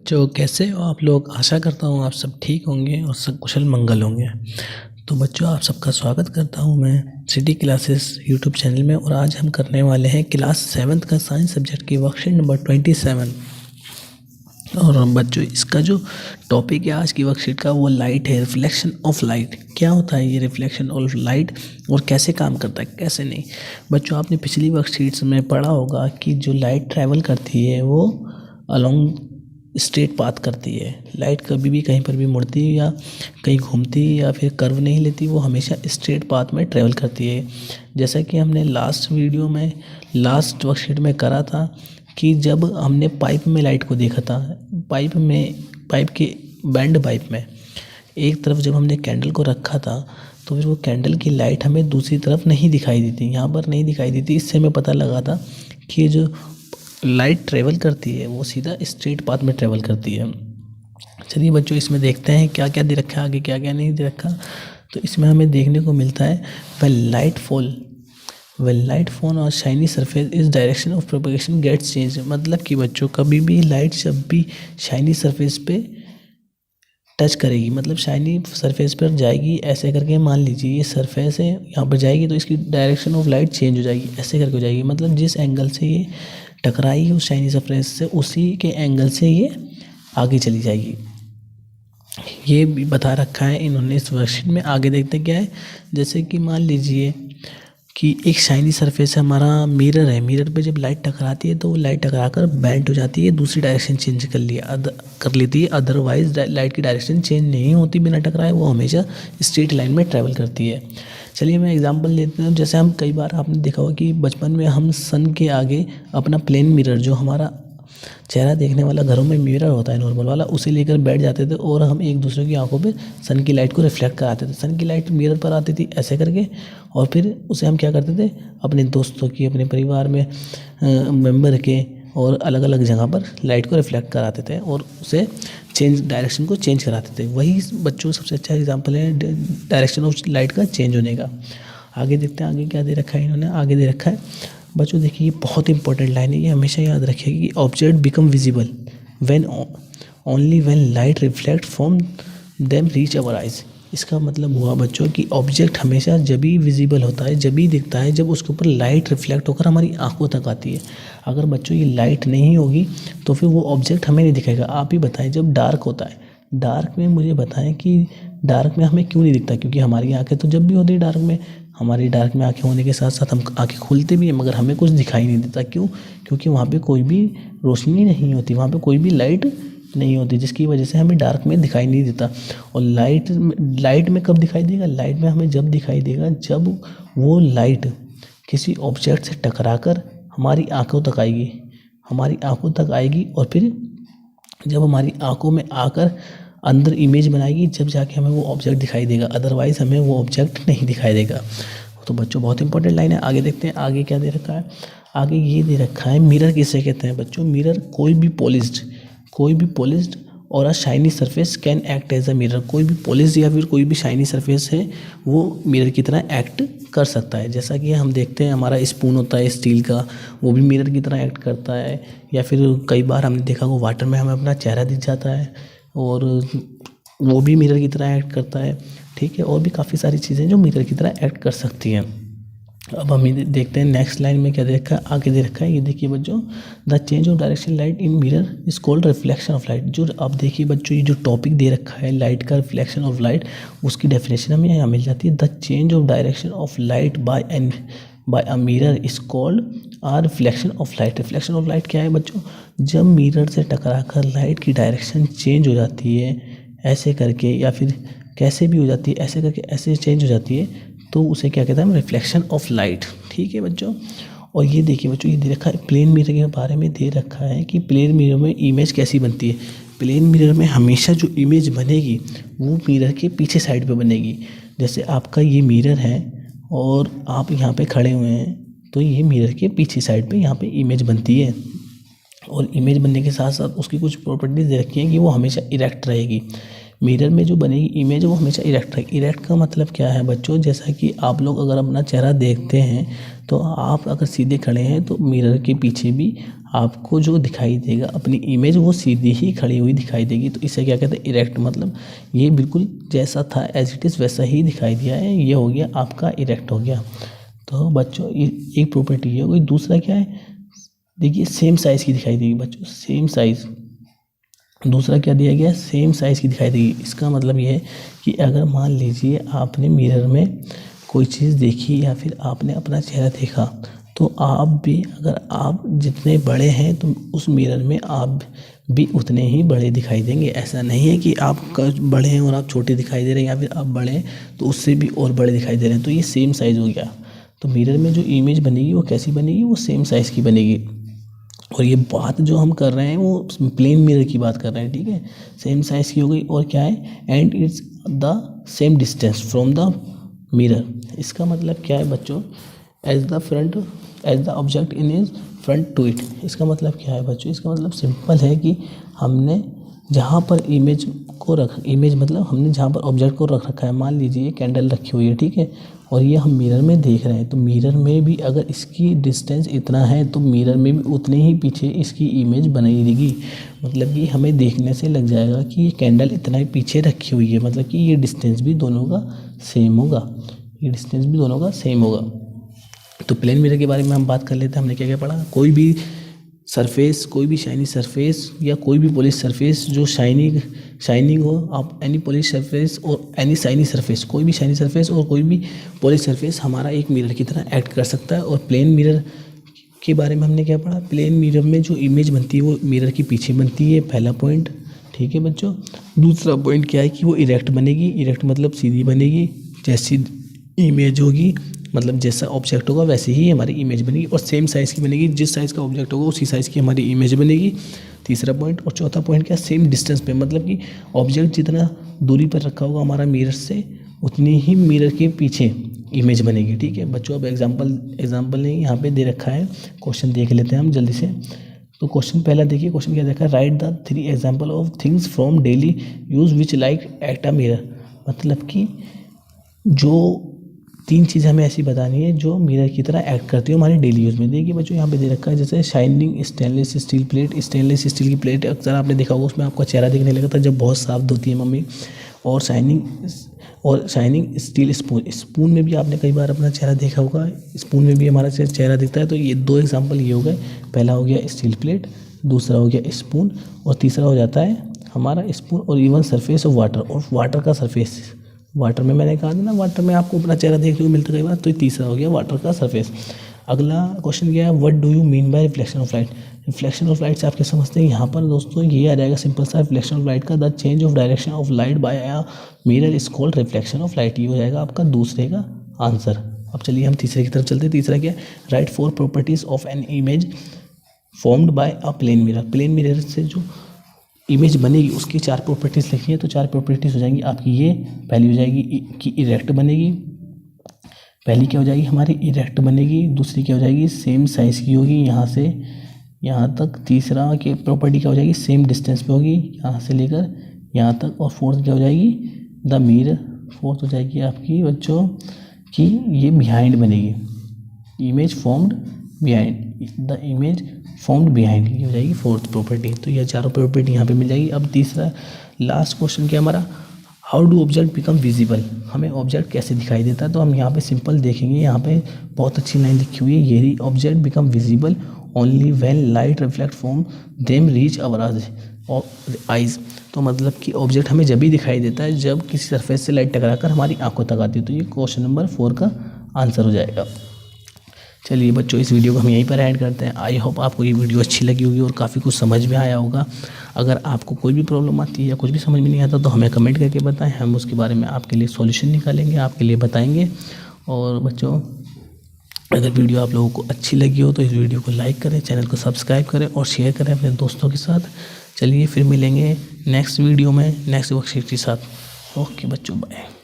बच्चों कैसे हो आप लोग। आशा करता हूँ आप सब ठीक होंगे और सब कुशल मंगल होंगे। तो बच्चों आप सबका स्वागत करता हूँ मैं सिटी क्लासेस यूट्यूब चैनल में। और आज हम करने वाले हैं क्लास 7th का साइंस सब्जेक्ट की वर्कशीट नंबर 27। और बच्चों इसका जो टॉपिक है आज की वर्कशीट का वो लाइट है, रिफ्लेक्शन ऑफ लाइट। क्या होता है ये रिफ्लेक्शन ऑफ लाइट और कैसे काम करता है कैसे नहीं। बच्चों आपने पिछली वर्कशीट्स में पढ़ा होगा कि जो लाइट ट्रैवल करती है वो अलोंग स्ट्रेट पाथ करती है। लाइट कभी भी कहीं पर भी मुड़ती या कहीं घूमती या फिर कर्व नहीं लेती, वो हमेशा स्ट्रेट पाथ में ट्रैवल करती है। जैसा कि हमने लास्ट वीडियो में लास्ट वर्कशीट में करा था कि जब हमने पाइप में लाइट को देखा था, पाइप के बैंड पाइप में एक तरफ जब हमने कैंडल को रखा था तो फिर वो कैंडल की लाइट हमें दूसरी तरफ नहीं दिखाई दी थी, यहाँ पर नहीं दिखाई दी थी। इससे हमें पता लगा था कि जो लाइट ट्रेवल करती है वो सीधा स्ट्रेट पाथ में ट्रेवल करती है। चलिए बच्चों इसमें देखते हैं क्या क्या दे रखा है, आगे क्या क्या नहीं दे रखा। तो इसमें हमें देखने को मिलता है when light fall on shiny surface its direction of propagation gets changed। मतलब कि बच्चों कभी भी लाइट जब भी शाइनी सरफेस पे टच करेगी, मतलब शाइनी सरफेस पर जाएगी, ऐसे करके मान लीजिए ये सरफेस है, यहाँ पर जाएगी तो इसकी डायरेक्शन ऑफ लाइट चेंज हो जाएगी, ऐसे करके हो जाएगी। मतलब जिस एंगल से ये टकराई उस शाइनी सरफेस से उसी के एंगल से ये आगे चली जाएगी। ये भी बता रखा है इन्होंने इस वर्कशीट में। आगे देखते क्या है, जैसे कि मान लीजिए कि एक शाइनी सरफेस हमारा मिरर है। मिरर पे जब लाइट टकराती है तो वो लाइट टकरा कर बेंड हो जाती है, दूसरी डायरेक्शन चेंज कर लेती है। अदरवाइज लाइट की डायरेक्शन चेंज नहीं होती बिना टकराए, वो हमेशा स्ट्रेट लाइन में ट्रैवल करती है। चलिए मैं एग्जांपल लेते हैं। जैसे हम कई बार आपने देखा होगा कि बचपन में हम सन के आगे अपना प्लेन मिरर, जो हमारा चेहरा देखने वाला घरों में मिरर होता है नॉर्मल वाला, उसे लेकर बैठ जाते थे और हम एक दूसरे की आंखों पे सन की लाइट को रिफ्लेक्ट कराते थे। सन की लाइट मिरर पर आती थी ऐसे करके, और फिर उसे हम क्या करते थे अपने दोस्तों की, अपने परिवार में मेंबर के और अलग अलग जगह पर लाइट को रिफ्लेक्ट कराते थे और उसे डायरेक्शन को चेंज कराते थे। वही बच्चों सबसे अच्छा एग्जाम्पल है डायरेक्शन ऑफ लाइट का चेंज होने का। आगे देखते हैं आगे क्या दे रखा है इन्होंने। आगे दे रखा है बच्चों देखिए, ये बहुत इंपॉर्टेंट लाइन है, ये हमेशा याद रखिएगा कि object become visible when only when light reflect from them reach our eyes. इसका मतलब हुआ बच्चों कि ऑब्जेक्ट हमेशा जब ही विजिबल होता है, जब ही दिखता है जब उसके ऊपर लाइट रिफ्लेक्ट होकर हमारी आंखों तक आती है। अगर बच्चों ये लाइट नहीं होगी तो फिर वो ऑब्जेक्ट हमें नहीं दिखेगा। आप ही बताएं, जब डार्क होता है, डार्क में मुझे बताएं कि डार्क में हमें क्यों नहीं दिखता, क्योंकि हमारी आंखें तो जब भी होती है डार्क में, हमारी डार्क में आंखें होने के साथ साथ हम आंखें खोलते भी हैं मगर हमें कुछ दिखाई नहीं देता। क्यों? क्योंकि वहाँ पे कोई भी रोशनी नहीं होती, वहाँ पे कोई भी लाइट नहीं होती, जिसकी वजह से हमें डार्क में दिखाई नहीं देता। और लाइट में कब दिखाई देगा? लाइट में हमें जब दिखाई देगा जब वो लाइट किसी ऑब्जेक्ट से टकरा कर हमारी आंखों तक आएगी, हमारी आंखों तक आएगी और फिर जब हमारी आंखों में आकर अंदर इमेज बनाएगी, जब जाके हमें वो ऑब्जेक्ट दिखाई देगा। अदरवाइज़ हमें वो ऑब्जेक्ट नहीं दिखाई देगा। तो बच्चों बहुत इंपॉर्टेंट लाइन है। आगे देखते हैं आगे क्या दे रखा है। आगे ये दे रखा है मिरर किसे कहते हैं बच्चों। मिरर कोई भी पॉलिश्ड और a shiny surface can act as a mirror. कोई भी पॉलिश या फिर कोई भी शाइनी सरफेस है वो मिरर की तरह एक्ट कर सकता है। जैसा कि हम देखते हैं हमारा स्पून होता है स्टील का, वो भी मिरर की तरह एक्ट करता है। या फिर कई बार हमने देखा वो वाटर में हमें अपना चेहरा दिख जाता है और वो भी मिरर की तरह एक्ट करता है। ठीक है, और भी काफ़ी सारी चीज़ें जो मिरर की तरह एक्ट कर सकती हैं। अब हम ये देखते हैं नेक्स्ट लाइन में क्या दे रखा है। आगे दे रखा है ये देखिए बच्चों, the change of direction light in mirror is called reflection of light. जो अब देखिए बच्चों, ये जो टॉपिक दे रखा है लाइट का, रिफ्लेक्शन ऑफ लाइट, उसकी डेफिनेशन हमें यहाँ मिल जाती है। The change of direction of light by a mirror is called a reflection of light. Reflection of light क्या है बच्चों? जब मिरर से टकरा कर लाइट की डायरेक्शन चेंज हो जाती है ऐसे करके, या फिर कैसे भी हो जाती है, ऐसे करके ऐसे चेंज हो जाती है, तो उसे क्या कहते हैं? Reflection of light. ठीक है बच्चों। और ये देखिए बच्चों, ये दे रखा है प्लेन मिरर के बारे में दे रखा है कि प्लेन मिरर में इमेज कैसी बनती है। प्लेन मिरर में हमेशा जो इमेज बनेगी वो मिरर के पीछे साइड पे बनेगी। जैसे आपका ये मिरर है और आप यहाँ पे खड़े हुए हैं, तो ये मिरर के पीछे साइड पे यहाँ पे इमेज बनती है। और इमेज बनने के साथ साथ उसकी कुछ प्रॉपर्टीज़ दे रखी हैं कि वो हमेशा इरेक्ट रहेगी। मिरर में जो बनेगी इमेज वो हमेशा इरेक्ट रहेगी। इरेक्ट का मतलब क्या है बच्चों, जैसा कि आप लोग अगर अपना चेहरा देखते हैं तो आप अगर सीधे खड़े हैं तो मिरर के पीछे भी आपको जो दिखाई देगा अपनी इमेज वो सीधी ही खड़ी हुई दिखाई देगी। तो इसे क्या कहते हैं, इरेक्ट। मतलब ये बिल्कुल जैसा था एज इट इज़ वैसा ही दिखाई दिया है, ये हो गया आपका इरेक्ट हो गया। तो बच्चों ये एक प्रॉपर्टी है। कोई दूसरा क्या है, देखिए सेम साइज़ की दिखाई देगी बच्चों, सेम साइज़। दूसरा क्या दिया गया है, सेम साइज़ की दिखाई देगी। इसका मतलब ये है कि अगर मान लीजिए आपने मिरर में कोई चीज़ देखी या फिर आपने अपना चेहरा देखा तो आप भी, अगर आप जितने बड़े हैं तो उस मिरर में आप भी उतने ही बड़े दिखाई देंगे। ऐसा नहीं है कि आप बड़े हैं और आप छोटे दिखाई दे रहे हैं, या फिर आप बड़े हैं तो उससे भी और बड़े दिखाई दे रहे हैं। तो ये सेम साइज़ हो गया। तो मिरर में जो इमेज बनेगी वो कैसी बनेगी, वो सेम साइज़ की बनेगी। और ये बात जो हम कर रहे हैं वो प्लेन मिरर की बात कर रहे हैं, ठीक है। सेम साइज़ की हो गई। और क्या है, and it's the same distance from the mirror. इसका मतलब क्या है बच्चों, as the object in is front to it. इसका मतलब क्या है बच्चों, इसका मतलब सिंपल है कि हमने जहाँ पर इमेज मतलब हमने जहाँ पर ऑब्जेक्ट को रख रखा है, मान लीजिए कैंडल रखी हुई है, ठीक है, और ये हम मिरर में देख रहे हैं, तो मिरर में भी अगर इसकी डिस्टेंस इतना है तो मिरर में भी उतने ही पीछे इसकी इमेज बनी रहेगी। मतलब कि हमें देखने से लग जाएगा कि ये कैंडल इतना ही पीछे रखी हुई है, मतलब कि ये डिस्टेंस भी दोनों का सेम होगा, ये डिस्टेंस भी दोनों का सेम होगा। तो प्लेन मिरर के बारे में हम बात कर लेते हैं। हमने क्या क्या पढ़ा, कोई भी सरफेस, कोई भी शाइनी सरफेस या कोई भी पॉलिश सरफेस जो शाइनिंग हो, आप एनी पॉलिश सरफेस और एनी शाइनी सरफेस, कोई भी शाइनी सरफेस और कोई भी पॉलिश सरफेस हमारा एक मिरर की तरह एक्ट कर सकता है। और प्लेन मिरर के बारे में हमने क्या पढ़ा, प्लेन मिरर में जो इमेज बनती है वो मिरर के पीछे बनती है, पहला पॉइंट, ठीक है बच्चों। दूसरा पॉइंट क्या है कि वो इरेक्ट बनेगी। इरेक्ट मतलब सीधी बनेगी, जैसी इमेज होगी मतलब जैसा ऑब्जेक्ट होगा वैसे ही हमारी इमेज बनेगी, और सेम साइज़ की बनेगी, जिस साइज़ का ऑब्जेक्ट होगा उसी साइज़ की हमारी इमेज बनेगी। तीसरा पॉइंट। और चौथा पॉइंट क्या, सेम डिस्टेंस पे, मतलब कि ऑब्जेक्ट जितना दूरी पर रखा होगा हमारा मिरर से उतनी ही मिरर के पीछे इमेज बनेगी, ठीक है बच्चों। अब एग्जाम्पल नहीं यहाँ पे दे रखा है, क्वेश्चन देख लेते हैं हम जल्दी से। तो क्वेश्चन पहला देखिए, क्वेश्चन क्या देखा है, right the 3 example of things from daily use which like act a mirror. मतलब कि जो 3 चीज़ें हमें ऐसी बतानी है जो मिरर की तरह एक्ट करती है हमारे डेली यूज़ में। देखिए बच्चों यहाँ पे दे रखा है, जैसे shining stainless steel plate. Stainless steel की प्लेट अक्सर आपने देखा होगा, उसमें आपका चेहरा दिखने लगा था जब बहुत साफ धोती है मम्मी। और शाइनिंग स्टील स्पून में भी आपने कई बार अपना चेहरा देखा होगा, स्पून में भी हमारा चेहरा दिखता है। तो ये 2 एग्जाम्पल ये हो गए, पहला हो गया स्टील प्लेट, दूसरा हो गया स्पून, और तीसरा हो जाता है हमारा स्पून और इवन सरफेस ऑफ वाटर, और वाटर का सरफेस। वाटर में मैंने कहा था ना, वाटर में आपको अपना चेहरा देखने को मिलता है कई बार, तो ये तीसरा हो गया वाटर का सरफेस। अगला क्वेश्चन क्या है, what do you mean by reflection of light. Reflection of light से आप क्या समझते हैं, यहाँ पर दोस्तों ये आ जाएगा सिंपल सा, रिफ्लेक्शन ऑफ लाइट का the change of direction of light by a mirror is called reflection of light. ये हो जाएगा आपका दूसरे का आंसर। अब चलिए हम तीसरे की तरफ चलते हैं। तीसरा क्या है, right 4 properties of an image formed by a plane mirror. Plane mirror से जो इमेज बनेगी उसकी 4 प्रॉपर्टीज़ लिखी है। तो 4 प्रॉपर्टीज़ हो जाएंगी आपकी, ये पहली हो जाएगी कि इरेक्ट बनेगी, पहली क्या हो जाएगी हमारी इरेक्ट बनेगी। दूसरी क्या हो जाएगी, सेम साइज़ की होगी यहाँ से यहाँ तक। तीसरा की प्रॉपर्टी क्या हो जाएगी, सेम डिस्टेंस पे होगी यहाँ से लेकर यहाँ तक। और फोर्थ क्या हो जाएगी, द मिरर। फोर्थ हो जाएगी आपकी बच्चों कि ये बिहाइंड बनेगी, image formed behind, the image formed behind, ये हो जाएगी फोर्थ प्रॉपर्टी। तो ये 4 प्रॉपर्टी यहाँ पे मिल जाएगी। अब तीसरा लास्ट क्वेश्चन क्या हमारा, how do object become visible. हमें ऑब्जेक्ट कैसे दिखाई देता है, तो हम यहाँ पे सिंपल देखेंगे, यहाँ पे बहुत अच्छी लाइन लिखी हुई है, ये object become visible only when light reflect from them reach our eyes. तो मतलब कि ऑब्जेक्ट हमें जब भी दिखाई देता है जब किसी सरफेस से लाइट टकराकर हमारी आंखों तक आती है। तो ये क्वेश्चन नंबर 4 का आंसर हो जाएगा। चलिए बच्चों, इस वीडियो को हम यहीं पर ऐड करते हैं। आई होप आपको ये वीडियो अच्छी लगी होगी और काफ़ी कुछ समझ में आया होगा। अगर आपको कोई भी प्रॉब्लम आती है या कुछ भी समझ में नहीं आता तो हमें कमेंट करके बताएं, हम उसके बारे में आपके लिए सॉल्यूशन निकालेंगे, आपके लिए बताएंगे। और बच्चों, अगर वीडियो आप लोगों को अच्छी लगी हो तो इस वीडियो को लाइक करें, चैनल को सब्सक्राइब करें और शेयर करें अपने दोस्तों के साथ। चलिए फिर मिलेंगे नेक्स्ट वीडियो में नेक्स्ट वर्कशीट के साथ। ओके बच्चों, बाय।